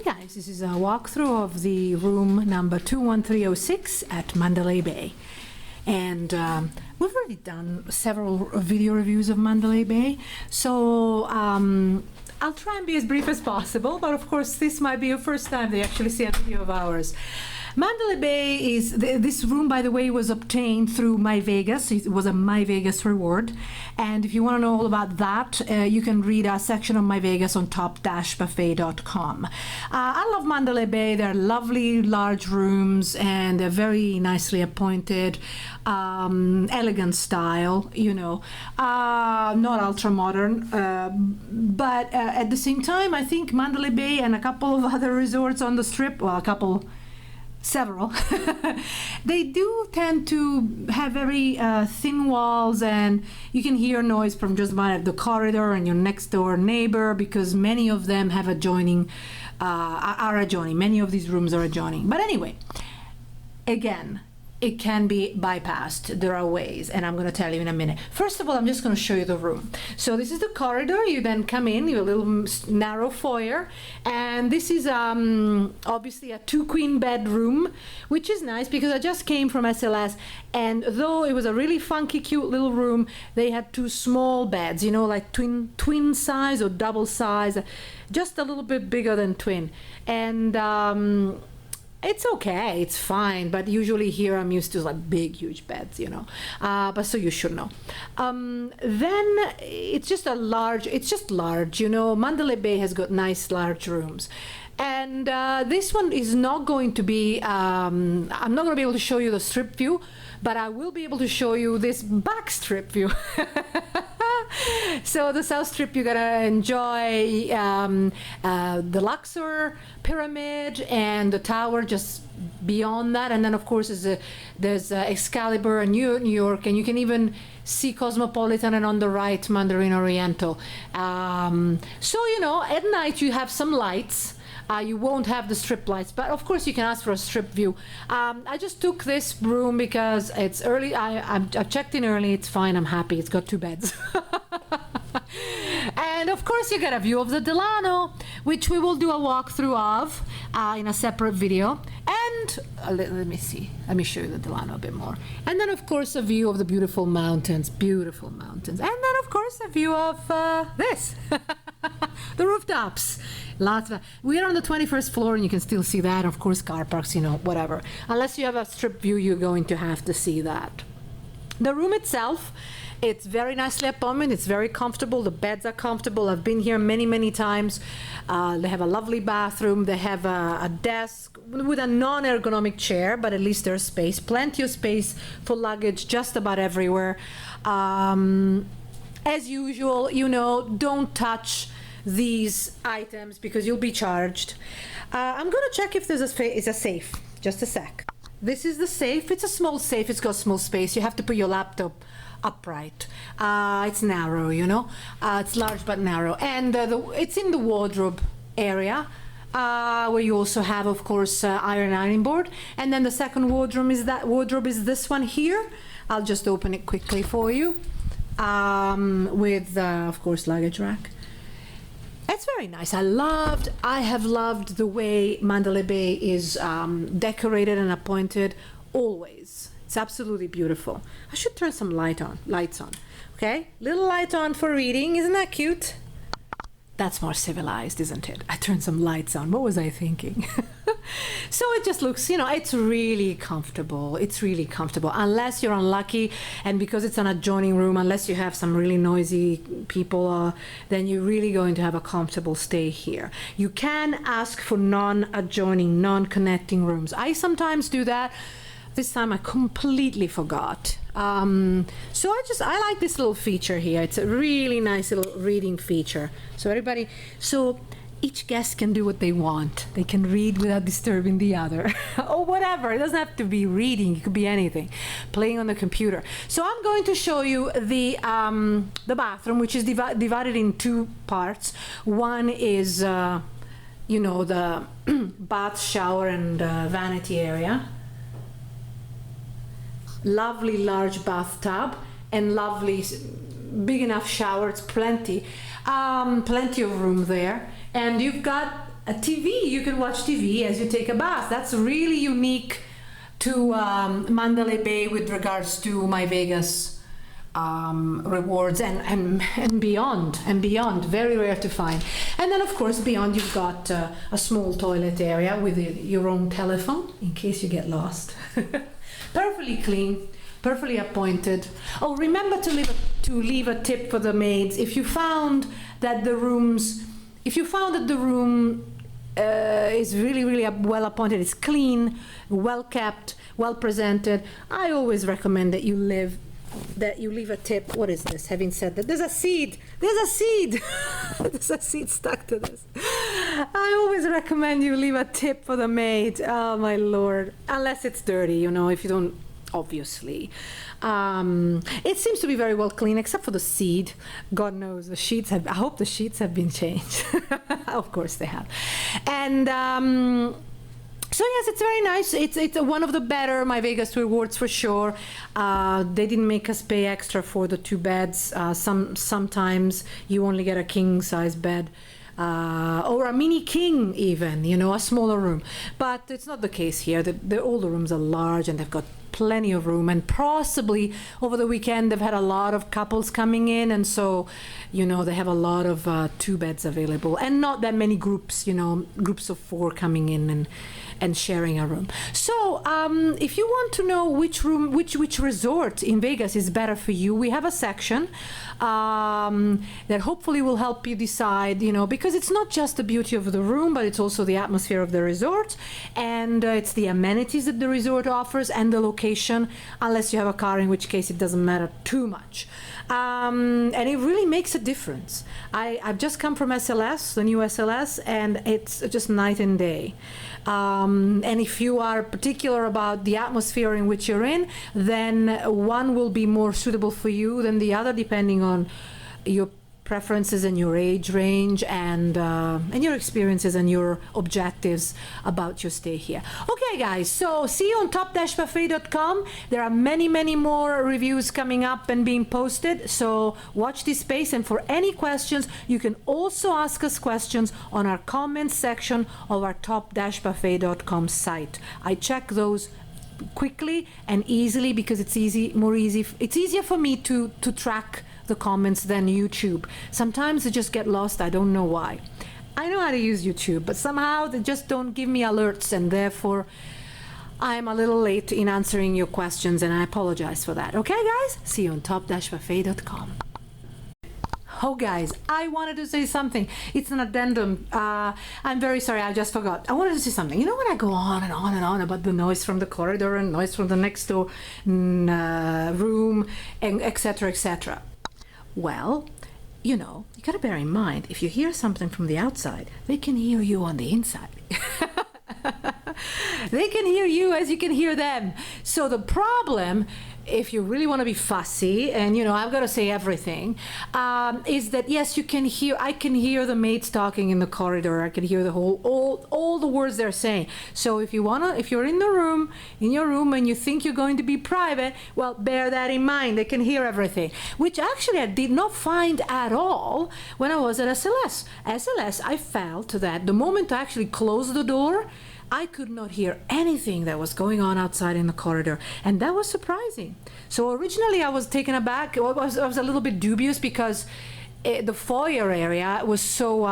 Hey guys, this is a walkthrough of the room number 21306 at Mandalay Bay. And we've already done several video reviews of Mandalay Bay, so I'll try and be as brief as possible, but of course this might be your first time they actually see a video of ours. Mandalay Bay is, this room by the way was obtained through My Vegas. It was a My Vegas reward, and if you want to know all about that, you can read a section on My Vegas on top-buffet.com. I love Mandalay Bay. They're lovely large rooms and they're very nicely appointed, elegant style, you know, not ultra modern, but at the same time I think Mandalay Bay and a couple of other resorts on the strip, well, several, they do tend to have very thin walls, and you can hear noise from just by the corridor and your next door neighbor, because many of them have adjoining, many of these rooms are adjoining. But anyway, again, it can be bypassed. There are ways, and I'm going to tell you in a minute. First of all, I'm just going to show you the room. So this is the corridor. You then come in, you have a little narrow foyer, and this is obviously a 2-queen bed room, which is nice because I just came from SLS, and though it was a really funky, cute little room, they had 2 small beds, you know, like twin size or double size, just a little bit bigger than twin, and it's okay, it's fine, but usually here I'm used to like big, huge beds, you know. But so you should know. Then it's just large, you know. Mandalay Bay has got nice large rooms. And this one is not going to be, I'm not going to be able to show you the strip view, but I will be able to show you this back strip view. So the South Strip, you're gonna enjoy the Luxor pyramid and the tower just beyond that, and then of course there's Excalibur and New York, and you can even see Cosmopolitan, and on the right Mandarin Oriental. So you know, at night you have some lights. You won't have the strip lights, but of course you can ask for a strip view. I just took this room because it's early. I've checked in early. It's fine. I'm happy. It's got 2 beds. And of course you get a view of the Delano, which we will do a walkthrough of in a separate video. And let me see. Let me show you the Delano a bit more. And then of course a view of the beautiful mountains. And then of course a view of this, the rooftops. We are on the 21st floor, and you can still see that. Of course, car parks, you know, whatever. Unless you have a strip view, you're going to have to see that. The room itself, it's very nicely appointed. It's very comfortable. The beds are comfortable. I've been here many, many times. They have a lovely bathroom. They have a desk with a non-ergonomic chair, but at least there's space. Plenty of space for luggage just about everywhere. As usual, you know, don't touch these items because you'll be charged. I'm gonna check if there's a safe. Just a sec. This is the safe. It's a small safe. It's got small space. You have to put your laptop upright. It's narrow, you know. It's large but narrow, and it's in the wardrobe area, where you also have, of course, ironing board. And then the second wardrobe is this one here. I'll just open it quickly for you, with of course luggage rack. It's very nice. I have loved the way Mandalay Bay is decorated and appointed always. It's absolutely beautiful. I should turn some lights on. Okay, little light on for reading. Isn't that cute? That's more civilized, isn't it? I turned some lights on. What was I thinking? So it just looks, you know, it's really comfortable. It's really comfortable, unless you're unlucky, and because it's an adjoining room, unless you have some really noisy people, then you're really going to have a comfortable stay here. You can ask for non-adjoining, non-connecting rooms. I sometimes do that. This time I completely forgot. So I like this little feature here. It's a really nice little reading feature. So each guest can do what they want. They can read without disturbing the other, or whatever. It doesn't have to be reading. It could be anything. Playing on the computer. So I'm going to show you the bathroom, which is divided in 2 parts. One is, you know, the bath, shower, and vanity area. Lovely large bathtub and lovely big enough shower. It's plenty of room there, and you've got a TV. You can watch TV as you take a bath. That's really unique to Mandalay Bay with regards to my Vegas rewards and beyond. Very rare to find. And then of course beyond you've got a small toilet area with your own telephone in case you get lost. Perfectly clean, perfectly appointed. Oh, remember to leave a tip for the maids if you found that the room is really well appointed, it's clean, well kept, well presented. I always recommend that you leave a tip. What is this? Having said that, there's a seed there's a seed stuck to this. I always recommend you leave a tip for the maid. Oh my lord, unless it's dirty, if you don't, obviously. It seems to be very well clean except for the seed. God knows I hope the sheets have been changed. Of course they have. And so yes, it's very nice. It's one of the better My Vegas rewards for sure. They didn't make us pay extra for the 2 beds. Sometimes you only get a king size bed. Or a mini king even, a smaller room. But it's not the case here. All the rooms are large and they've got plenty of room, and possibly over the weekend they've had a lot of couples coming in, and so they have a lot of 2 beds available, and not that many groups, groups of 4 coming in and sharing a room. So if you want to know which resort in Vegas is better for you, we have a section that hopefully will help you decide, because it's not just the beauty of the room, but it's also the atmosphere of the resort, and it's the amenities that the resort offers, and the location, unless you have a car, in which case it doesn't matter too much. And it really makes a difference. I've just come from SLS, the new SLS, and it's just night and day. And if you are particular about the atmosphere in which you're in, then one will be more suitable for you than the other, depending on your preferences and your age range and your experiences and your objectives about your stay here. Okay guys, so see you on top-buffet.com. There are many more reviews coming up and being posted, so watch this space, and for any questions you can also ask us questions on our comments section of our top-buffet.com site. I check those quickly and easily because it's easier for me to track the comments than YouTube. Sometimes they just get lost. I don't know why. I know how to use YouTube, but somehow they just don't give me alerts, and therefore I'm a little late in answering your questions, and I apologize for that. Okay guys, see you on top-buffet.com. Oh guys, I wanted to say something. It's an addendum. I'm very sorry, I just forgot. I wanted to say something. When I go on and on about the noise from the corridor and noise from the next door room, and etc. Well, you gotta bear in mind, if you hear something from the outside, they can hear you on the inside. They can hear you as you can hear them. So the problem, if you really want to be fussy, and I've got to say everything, is that yes, I can hear the maids talking in the corridor. I can hear all the words they're saying. So if you're in your room and you think you're going to be private, well, bear that in mind. They can hear everything, which actually I did not find at all when I was at SLS. I felt that the moment I actually closed the door, I could not hear anything that was going on outside in the corridor, and that was surprising. So originally I was taken aback. I was a little bit dubious because the foyer area was so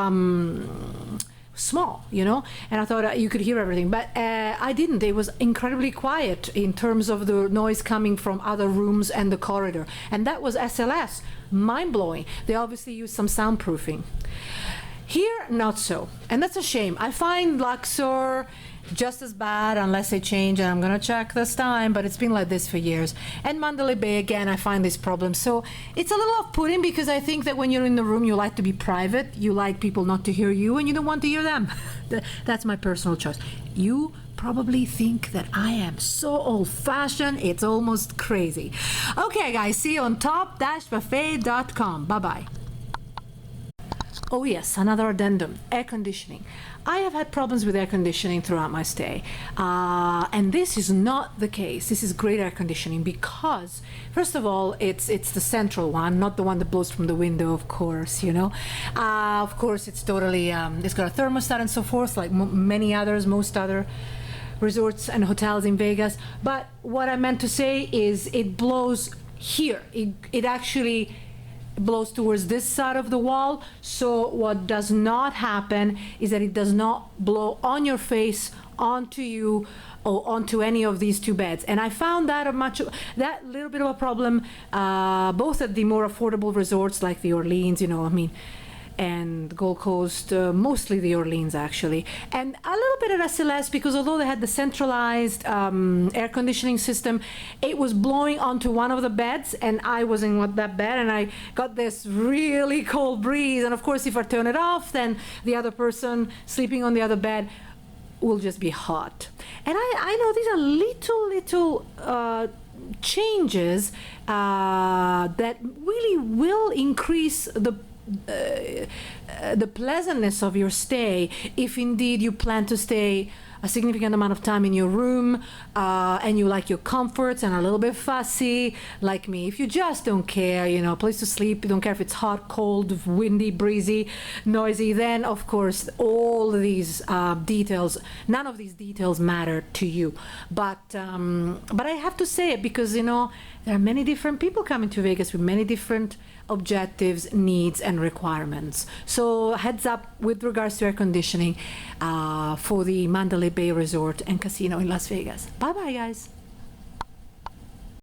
small, and I thought you could hear everything, but I didn't. It was incredibly quiet in terms of the noise coming from other rooms and the corridor, and that was SLS. Mind-blowing. They obviously used some soundproofing. Here, not so, and that's a shame. I find Luxor just as bad unless they change, and I'm gonna check this time, but it's been like this for years. And Mandalay Bay, again, I find this problem. So it's a little off-putting because I think that when you're in the room, you like to be private, you like people not to hear you, and you don't want to hear them. That's my personal choice. You probably think that I am so old-fashioned, it's almost crazy. Okay guys, see you on top-buffet.com. Bye-bye. Oh yes, another addendum, air conditioning. I have had problems with air conditioning throughout my stay, and this is not the case. This is great air conditioning because, first of all, it's the central one, not the one that blows from the window, of course, you know. Of course, it's totally, it's got a thermostat and so forth, like many others, most other resorts and hotels in Vegas. But what I meant to say is it blows here. It actually blows towards this side of the wall. So what does not happen is that it does not blow on your face, onto you, or onto any of these two beds. And I found that that little bit of a problem both at the more affordable resorts like the Orleans, you know, I mean, and Gold Coast, mostly the Orleans actually, and a little bit at SLS, because although they had the centralized air conditioning system, it was blowing onto one of the beds, and I was in that bed, and I got this really cold breeze, and of course if I turn it off, then the other person sleeping on the other bed will just be hot. And I know these are little changes that really will increase the pleasantness of your stay, if indeed you plan to stay a significant amount of time in your room, and you like your comforts and are a little bit fussy like me. If you just don't care, you know, place to sleep, you don't care if it's hot, cold, windy, breezy, noisy, then of course all these details, none of these details matter to you. But I have to say it because, you know, there are many different people coming to Vegas with many different objectives, needs, and requirements. So heads up with regards to air conditioning for the Mandalay Bay Resort and Casino in Las Vegas. Bye bye, guys.